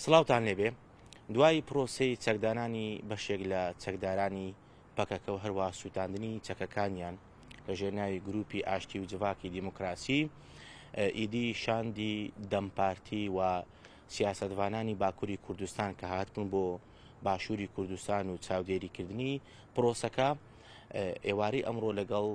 سڵاوتان لێبێ دوای پرۆسەی چەکدانانی بەشێک لە چەکدارانی پەکەکە و هەروە سووتاندنی چەکەکانیان لە ژێرناوی گروپی ئاشتی و جڤاکی دیموکراسی ئیدی شاندی دەمپارتی و سیاسەتوانانی باکووری کوردستان کە هاتبوون بۆ باشووری کوردستان و چاودێریکردنی پرۆسەکە ئێوارەی ئەمڕۆ لەگەڵ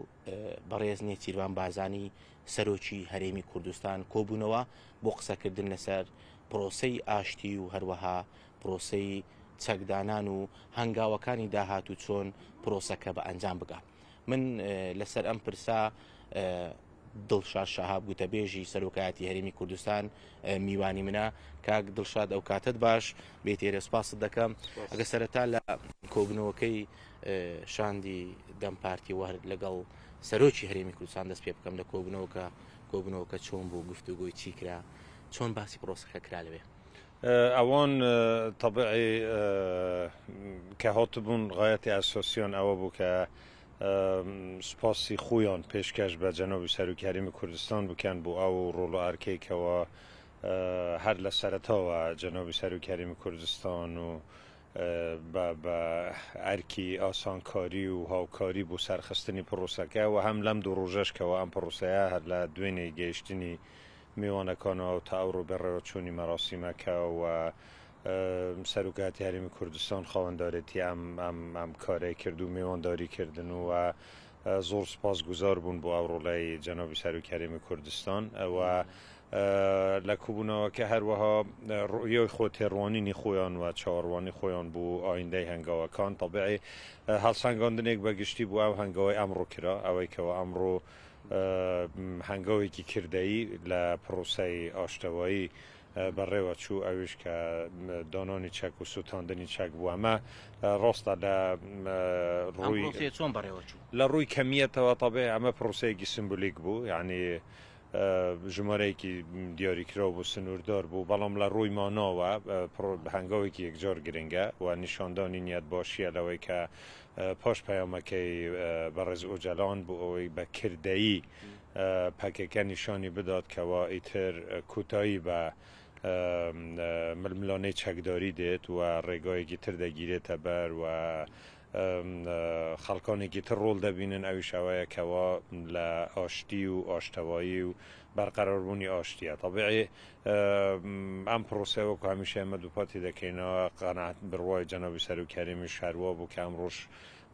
بەڕێز نێچیروان بازانی سەرۆکی هەرێمی کوردستان کۆبوونەوە بۆ قسەکردن لەسەر پرۆسەی ئاشتی و هەروەها پرۆسەی چەکدانان و هەنگاوەکانی داهات و چۆن پرۆسەکە بە ئەنجام بگات. من لەسەر ئەم پرسا دڵشاد شەهاب گوتەبێژی سەرۆکایەتی هەرێمی کوردستان میوانی منە. کاک دڵشاد ئەو کاتت باش بێتێرە سوپاست دەکەم. ئەگە سەرەتا لە کۆبنەوەکەی شاندی دەمپارتی وەرد لەگەڵ سەرۆکی هەرێمی کوردستان دەست پێ بکەم لە کۆبنەوەکە چۆن بوو گفتوگۆی چی کرا چۆن باسی پرۆسەکە کرا لەوێ. ئەوان طبعی کە هاتبوون غایەتی ئەسۆسیۆن ئەوە بوو کە سپاسی خۆیان پێشکەش بە جەنابی سەرۆکی هەرێمی کوردستان بکەن بۆ ئەو ڕۆڵ و ئەرکێکەوە هەر لە سەرەتاوە جەنابی سەرۆکی هەرێمی کوردستان و بە ئەرکی ئاسانکاری و هاوکاری بۆ سەرخستنی پرۆسەکە و هەم لەم دوو ڕۆژەشکەوە ئەم پرۆسەیە هەر لە دوێنێ گەیشتنی میوانەکانەوە تا ئەوڕۆ بەڕێوەچوونی مەراسیمەکە و سەرۆکایەتی هەرێمی کوردستان خاوەندارێتی ئەم کارەی کرد و میوانداریکردن و زۆر سپاسگوزار بوون بۆ ئەو ڕۆڵەی جەنابی سەرۆکی هەرێمی کوردستان و لە کوبوونەوەکە هەروەها ڕۆیەی خۆتێڕوانینی خۆیان و چاوەڕوانی خۆیان بوو ئایندەی هەنگاوەکان طبیعی هەڵسەنگاندنێک بەگشتی بوو ئەو هەنگاوی ئەمڕۆ کرا ئەوەی کەەوە ئەمڕۆ هەنگاوێکی کردەیی لە پرۆسەی ئاشتەوایی بەڕێوە چوو ئەوش کە دانانی چەک و سووتاندنی چەک بوو ئەمە ڕاستە لە ڕووی کەمیەتەوە طبیعی ئەمە پرۆسەیەکی سمبولیک بوو یعنی ژمارەیەکی دیاریکرا بوو سنووردار بوو بەڵام لە ڕووی ماناوە هەنگاوێکی یەکجار گرنگە و نیشاندانی نیەت باشیە لەوەی کە پاش پەیامەکەی بەڕێز ئۆجەلان بوو ئەوەی بە کردەیی پەکەکە نیشانی بدات کەوا ئیتر کوتایی بە ململانەی چەکداری دێت و ڕێگایەکی تر دەگیرێتە بەر و خەڵکانێکی تر ڕۆڵ دەبینن ئەویش ئەوەیە کەوا لە ئاشتی و ئاشتەوایی و بەرقەراربوونی ئاشتیە طبیعی ئەم پرۆسەوەکو هەمیشە ئێمە دووپاتی دەکەینەوە قەناعەت بڕوای جەنابی سەرۆکی هەرێمی شاروا بوو کە ئەمڕۆژ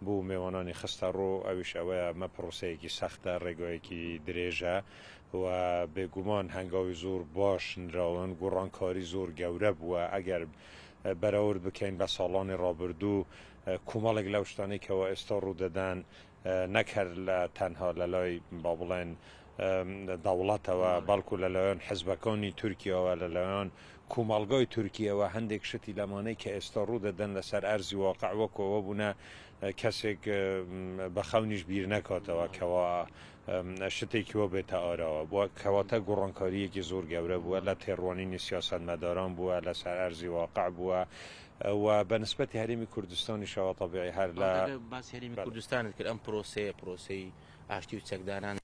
بوو میوانانی خستە ڕۆ ئەویش ئەوەیە ئەمە پرۆسەیەکی سەختە ڕێگایەکی درێژە و بێگومان هەنگاوی زۆر باش نراون گۆڕانکاری زۆر گەورە بووە ئەگەر بەراورد بکەین بە ساڵانی ڕابردوو کومەڵێک لەو شتانێکەوە ئێستا ڕوودەدان نەکەر لە تەنها لە لای با بڵێن دەوڵەتەوە بەڵکو لەلایەن حزبەکانی تورکیەوە لەلایەن کومەڵگای تورکیەوە هەندێک شتی لەمانەی کە ئێستا ڕوودەدەن لەسەر ئەرزی واقع وەکەوە بوونە کەسێک بە خەونیش بیر نەکاتەوە کەوا شتێکی وە بێتە ئاراوە بووە کەواتە گۆڕانکاریەکی زۆر گەورە بووە لە تێڕوانینی سیاسەتمەداران بووە لەسەر ئەرزی واقع بووە و بەنسبەتی هەرێمی کوردستانی شەوە طبیعی هەر لە باسی هەرێمی کوردستانت کرد ئەم پرۆسەی ئاشتی و چەکدانان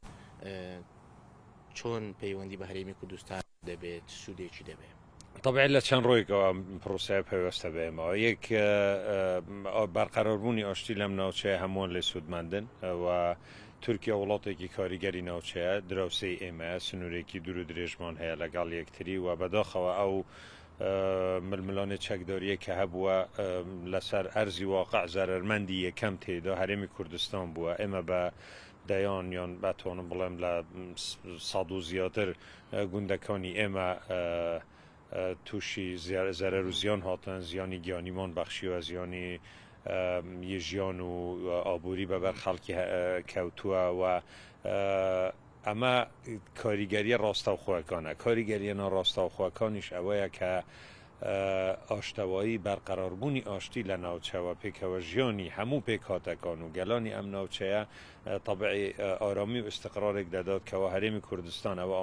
چۆن پەیوەندی بە هەرێمی کوردستان دەبێت سوودێکی دەبێت طبعا لە چەند ڕۆیەوە پرۆسەیە پێوەستە بێمەوە یەک بەرقەراربوونی ئاشتی لەم ناوچەیە هەمووان لێ سوودماندن و تورکیا وڵاتێکی کاریگەری ناوچەیە دراوسەی ئێمە سنوورێکی دوور و درێژمان هەیە لەگەڵ یەکتری و بەداخەوە ئەو ململانێ چەکداریە کە هەبووە لەسەر ئەرزی واقع زەرمەندی یەکەم تێدا هەرێمی کوردستان بووە ئێمە بە دەیان یان بەتوانم بڵێم لە سەد و زیاتر گوندەکانی ئێمە تووشی زەرەر و زیان هاتن زیانی گیانیمان بەخشیوە زیانی ژیان و ئابووری بەبەر خەڵکی کەوتووە و ئەمە کاریگەریە ڕاستەوخۆەکانە کاریگەریە ناڕاستەوخۆەکانیش ئەوەیە کە ئاشتەوایی بەرقەراربوونی ئاشتی لە ناوچەوە پێکەوە ژیانی هەموو پێکهاتەکان و گەلانی ئەم ناوچەیە طبعی ئارامی و استقرارێک دەدات کەەوە هەرێمی کوردستان ئەوە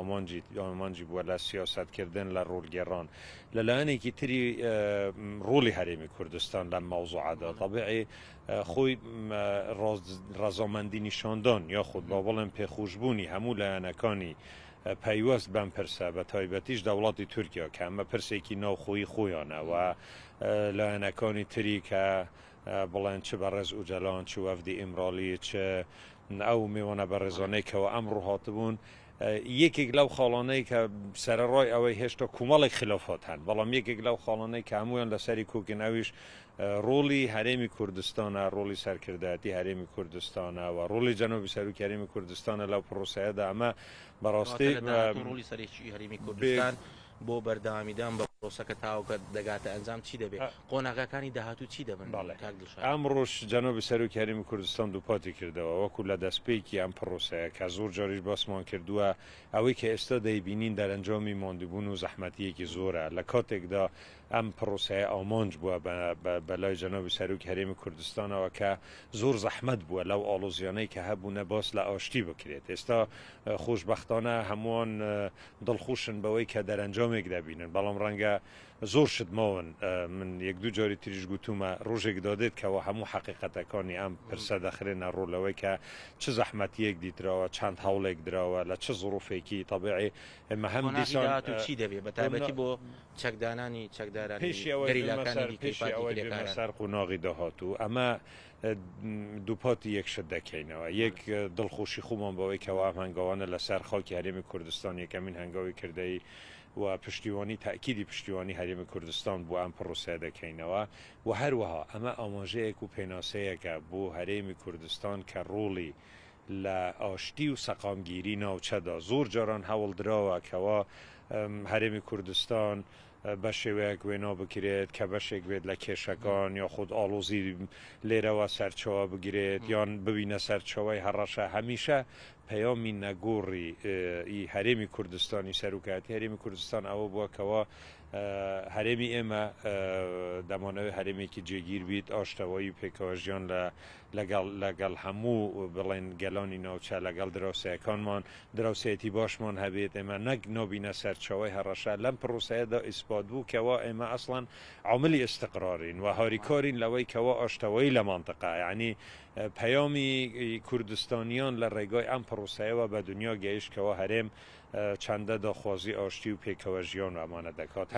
ئامانجی بووە لە سیاسەتکردن لە ڕۆڵگەڕان لەلایەنێکی تری ڕۆڵی هەرێمی کوردستان لەم مەوزوعەدا طبعی خۆی ڕەزامەندی نیشاندان یاخود با بڵێن پێخۆشبوونی هەموو لایەنەکانی پەیوەست بەم پرسە بە تایبەتیش دەوڵاتی تورکیا کە ئەمە پرسێکی ناوخۆیی خۆیانە و لایەنەکانی تری کە بڵێن چ بەڕێز ئوجەلان چ وەفدی ئیمرالی چ ئەو میوانە بەڕێزانەیەکەوە ئەمڕۆ هاتبوون یەکێک لەو خاڵانەی کە سەرڕای ئەوەی هێشتا کومەڵێک خلافات هەن بەڵام یەکێک لەو خاڵانەی کە هەمویان لەسەری کۆکردنەویش ڕۆڵی هەرێمی کوردستانە ڕۆڵی سەرکردایەتی هەرێمی کوردستانە و ڕۆڵی جەنوبی سەرۆکی هەرێمی کوردستانە لەو پرۆسەیەدا ئەمە بەڕاستی ڕۆڵی سەرێکی هەرێمی کوردستان بۆ بەردەوامیدان بە پرۆسەکە تاوکە دەگاتە ئەنجام چی دەبێت قۆناغەکانی داهاتوو چی دەبن ئەمڕۆژ جەنوبی سەرۆکی هەرێمی کوردستان دووپاتی کردەوە وەکو لە دەستپێکی ئەم پرۆسەیە کە زۆر جاریش باسمان کردووە ئەوەی کە ئێستا دەیبینین دەرەنجامی ماندووبوون و زەحمەتیەکی زۆرە لە کاتێکدا ئەم پرۆسەیە ئامانج بووە بەلای جەنوبی سەرۆکی هەرێمی کوردستانەوە کە زۆر زەحمەت بووە لەو ئاڵۆزیانەی کە هەبوونە باس لە ئاشتی بکرێت ئێستا خۆشبەختانە هەمووان دڵخۆشن بەوەی کە دەرەنجامێک دەبینن بەڵام ڕەنگە زۆر شتماون من یەک دوو جاری تریش گوتومە ڕۆژێک دادێت کەەوە هەموو حقیقەتەکانی ئەم پرسە دەخرێنە ڕۆلەوەی کە چ زەحمەتیەک دیتراوە چەند هەوڵێک درراوە لە چه زۆرفێکی تەبیعی ئمە هەم دیسان چی دەبێت بە تایبەتی بۆ چەکدانانی پێشی سەر قوناغی داهاتوو ئەمە دووپاتی یەکشت دەکەینەوە یەک دڵخۆشی خۆمان بەوەی کەوا ئەم هەنگاوانە لەسەر خاکی هەرێمی کوردستان یەکەمین هەنگاوی کردەی و پشتیوانی تاکیدی پشتیوانی هەرێمی کوردستان بۆ ئەم پرۆسە دەکەینەوە و هەروەها ئەمە ئاماژەیەک و پێناسەیەکە بۆ هەرێمی کوردستان کە ڕۆڵی لە ئاشتی و سەقامگیری ناوچەدا زۆر جاران هەوڵ درراوە کەوا هەرێمی کوردستان بە شێوەیەک وێنە بکرێت کە بەشێک بێت لە کێشەکان یا خود ئاڵۆزی لێرەوە سەرچەوە بگرێت یان ببینە سەرچەوەی هەڕەشە هەمیشە پەیامی نەگۆڕی هەرێمی کوردستانی سەرۆکایەتی هەرێمی کوردستان ئەوە بووەکەوە هەرێمی ئێمە دەمانەوەی هەرێمێکی جێگیر بیت ئاشتەوەی پێکەوەژیان لەگەڵ هەموو بڵێن گەلانی ناوچە لەگەڵ دراوسەکانمان دراوسەتی باشمان هەبێت ئێمە نەک نۆبینە سەرچەوەی هەڕەشە لەم پرۆسەیەدا ئیسپات بوو کەوا ئێمە ئەسڵەن عاملی ئستقرارین و هاریکارین لەوەی کەوا ئاشتەوەی لە مانتقا یعنی پەیامی کوردستانیان لە ڕێگای ئەم پرۆسەیەوە بە دنیا گەیشتکەوە هەرێم چەندە داخوازی ئاشتی و پێکەوەژیان و ئەمانە دەکات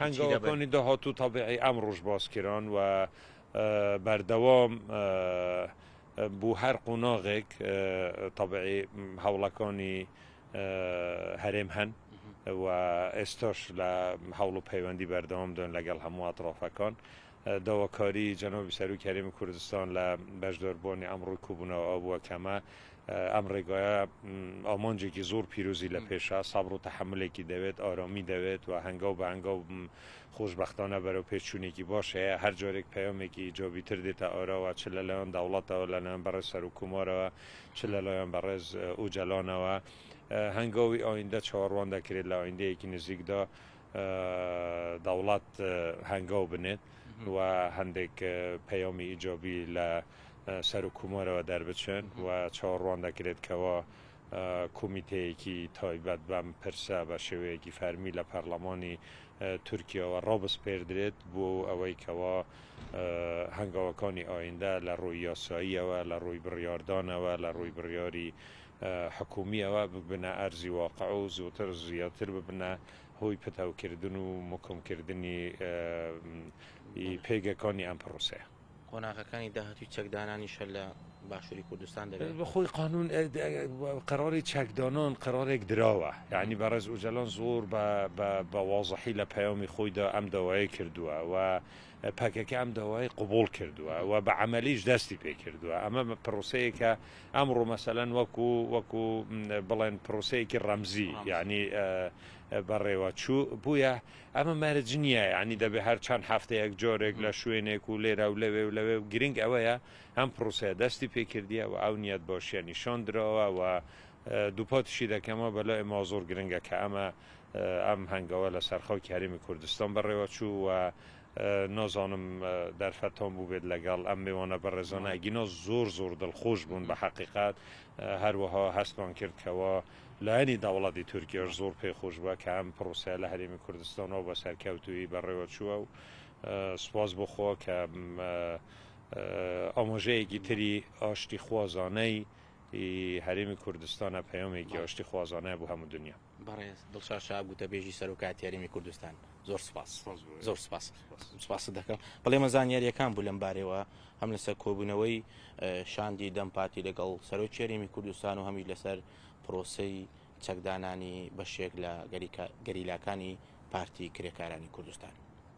هەنگاوەکانی داهاتوو تەبیعی ئەم ڕۆژ باسکران و بەردەوام بوو هەر قۆناغێک تەبیعی هەوڵەکانی هەرێم هەن و ئێستاش لە هەوڵ و پەیوەندی بەردەوام دۆن لەگەڵ هەموو ئەترافەکان داواکاری جەنوبی سەرۆکی هەرێمی کوردستان لە بەشداربوونی ئەمڕۆی کوبوونەوە بووە کەمە ئەم ڕێگایە ئامانجێکی زۆر پیرۆزی لە پێشە سەبر و تەحملێکی دەوێت ئارامی دەوێت و هەنگاو بە هەنگاو خۆشبەختانە بەرەو پێچوونێکی باش هەیە هەر جۆرێک پەیامێکی جۆبیتر دێتە ئاراوە چ لە لایەن دەوڵەتەوە لە لایەن بەڕێز سەرۆکومارەوە چ لە لایەن بەڕێز ئوجەلانەوە هەنگاوی ئایندە چاوەڕوان دەکرێت لە ئایندەیەکی نزیکدا دەوڵەت هەنگاو بنێت و هەندێک پەیامی ئیجابی لە سەرۆکومارەوە دەربچن و چاوەڕوان دەکرێت کەوا کۆمیتەیەکی تایبەت بەم پرسە بە شێوەیەکی فەرمی لە پەرلەمانی تورکیاوە ڕابسپێردرێت بۆ ئەوەی کەوا هەنگاوەکانی ئایندە لە ڕووی یاساییەوە لە ڕووی بڕیاردانەوە لە ڕووی بڕیاری حکومیەوە ببنە ئەرزی واقع و زووتر زیاتر ببنە هۆی پتەوکردن و مکمکردنی پێگەکانی ئەم پرۆسەیە قۆناغەکانی داهاتوی چەکدانانی شە لە باشووری کوردستان دەبێت بەخۆی قانون قراری چەکدانان قرارێک دراوە یعنی بەڕێز ئوجەلان زۆر بە وازەحی لە پەیامی خۆیدا ئەم داوایە کردووە و پاکەکە ئەم داوای قبول کردووە و بە عملیش دەستی پێ کردووە ئەمە پرۆسەیەکە ئەمڕۆ مەسەلەن وەکو بڵێن پرۆسەیەکی ڕەمزی یعنی بەڕێوەچوو بووە ئەمە مەرج نییە ینی دەبێ هەر چەند هەفتەیەک جۆرێک لە شوێنێک و لێرە و لەوێ و لەوێ و گرنگ ئەوەیە ئەم پرۆسەیە دەستی پێکردیە و ئەو نیەت باشیە نیشان درراوە و دووپاتیشی دەکەمەوە بەلای ئێمە زۆر گرنگە کە ئەم هەنگاوە لە سەرخەڵکی هەرێمی کوردستان بەڕێوەچوو و نازانم دەرفەتان بوو بێت لەگەڵ ئەم میوانە بەڕێزانە ئەگینا زۆر دڵخۆش بوون بە حەقیقات هەروەها هەستان کردکەوە لایەنی دەوڵەتی تورکیاش زۆر پێخۆش بووە کە ئەم پرۆسەیە لە هەرێمی کوردستانەوە بە سەرکەوتووی بەڕێوەچووە و سوپاس بخۆ کە ئاماژەیەکی تری ئاشتی خوازانەی هەرێمی کوردستانە پەیامێکی ئاشتی خوازانەیە بۆ هەموو دنیا. بەڕێز دڵشاد شاب گوتەبێژی سەرۆکاتی هەرێمی کوردستان زۆر سپاس زۆر سپاس دەکەم. بەڵێ مەزانیاریەکان بوو لەم بارەوە هەم لەسەر کۆبوونەوەی شاندی دەمپاتی لەگەڵ سەرۆکی هەرێمی کوردستان و هەمیش لەسەر پرۆسەی چەکدانانی بەشێک لە گەریلاکانی پارتی کرێکارانی کوردستان.